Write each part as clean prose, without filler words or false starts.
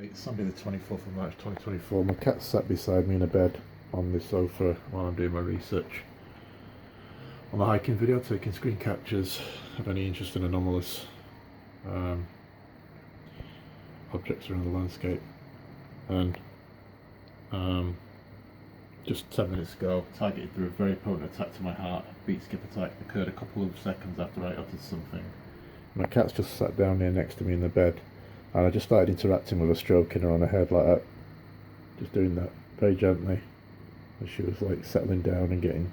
It's Sunday the 24th of March 2024. My cat sat beside me in a bed on the sofa while I'm doing my research on the hiking video, taking screen captures of any interesting anomalous objects around the landscape. And just 10 minutes ago, targeted through a very potent attack to my heart. Beat skip attack occurred a couple of seconds after I uttered something. My cat's just sat down here next to me in the bed, and I just started interacting with her, stroking her on her head like that, just doing that very gently as she was like settling down and getting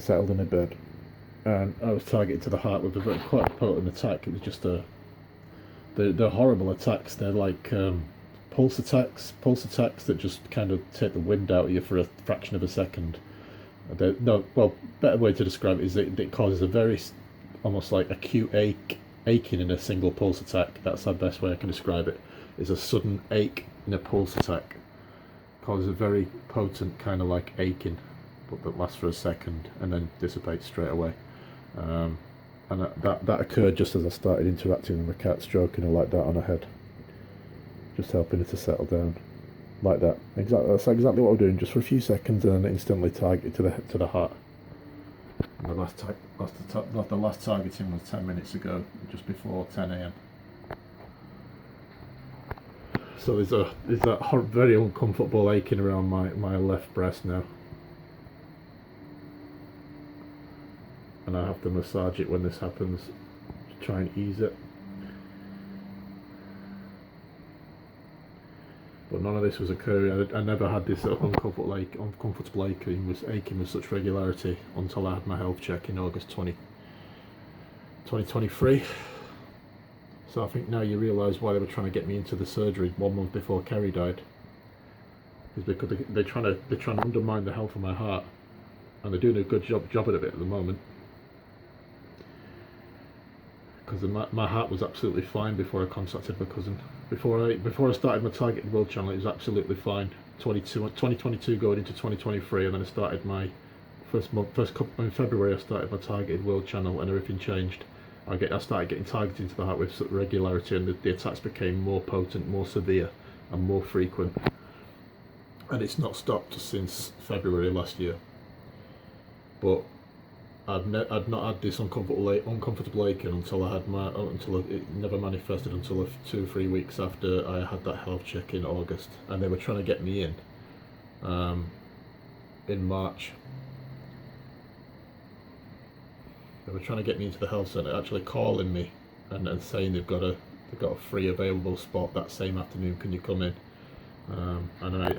settled in her bed. And I was targeted to the heart with a very quite potent attack. It was just they're horrible attacks. They're like pulse attacks that just kind of take the wind out of you for a fraction of a second. Better way to describe it is that it causes a very almost like acute aching in a single pulse attack. That's the best way I can describe it. Is a sudden ache in a pulse attack. Causes a very potent kind of like aching, but that lasts for a second and then dissipates straight away. And that occurred just as I started interacting with the cat, stroking her like that on her head, just helping her to settle down, like that. That's exactly what we're doing, just for a few seconds, and then instantly targeted to the heart. And the last targeting was 10 minutes ago, just before 10 a.m. So there's that very uncomfortable aching around my left breast now, and I have to massage it when this happens to try and ease it. But none of this was occurring. I never had this uncomfortable aching with such regularity until I had my health check in August 2023. So I think now you realise why they were trying to get me into the surgery 1 month before Kerry died. Is because they're trying to undermine the health of my heart, and they're doing a good job at it at the moment. Because my heart was absolutely fine before I contacted my cousin. Before I started my Targeted World channel, it was absolutely fine. 2022 going into 2023, and then I started my in February. I started my Targeted World channel, and everything changed. I started getting targeted into the heart with regularity, and the attacks became more potent, more severe, and more frequent. And it's not stopped since February last year. But I'd not had this uncomfortable aching until it never manifested until 2 or 3 weeks after I had that health check in August, and they were trying to get me in March. They were trying to get me into the health centre, actually calling me and saying they've got a free available spot that same afternoon. Can you come in? And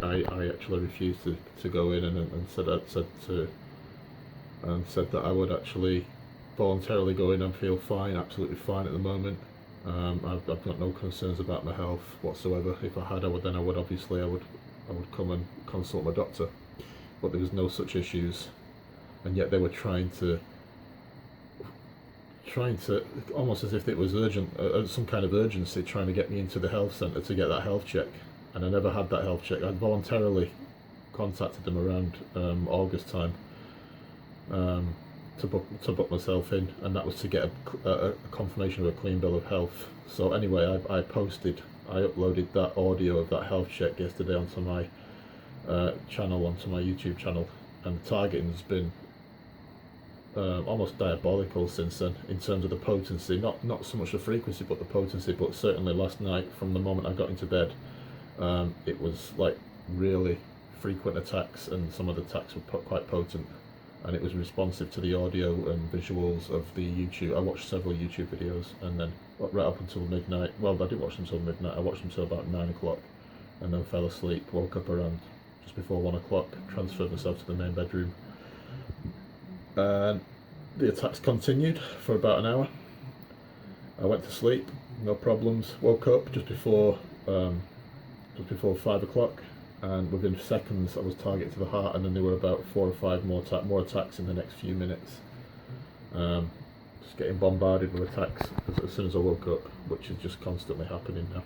I actually refused to go in and said that I would actually voluntarily go in and feel fine, absolutely fine at the moment. I've got no concerns about my health whatsoever. If I would come and consult my doctor. But there was no such issues, and yet they were trying to almost as if it was urgent, some kind of urgency, trying to get me into the health centre to get that health check. And I never had that health check. I voluntarily contacted them around August time to book myself in, and that was to get a confirmation of a clean bill of health. So anyway, I uploaded that audio of that health check yesterday onto my onto my YouTube channel, and the targeting has been almost diabolical since then, in terms of the potency, not so much the frequency but the potency. But certainly last night, from the moment I got into bed, it was like really frequent attacks, and some of the attacks were quite potent, and it was responsive to the audio and visuals of the YouTube. I watched several YouTube videos, and then right up until midnight. Well, I didn't watch them until midnight. I watched them until about 9 o'clock, and then fell asleep. Woke up around just before 1 o'clock. Transferred myself to the main bedroom, and the attacks continued for about an hour. I went to sleep, no problems. Woke up just before 5 o'clock, and within seconds I was targeted to the heart, and then there were about 4 or 5 more attacks in the next few minutes. Just getting bombarded with attacks as soon as I woke up, which is just constantly happening now.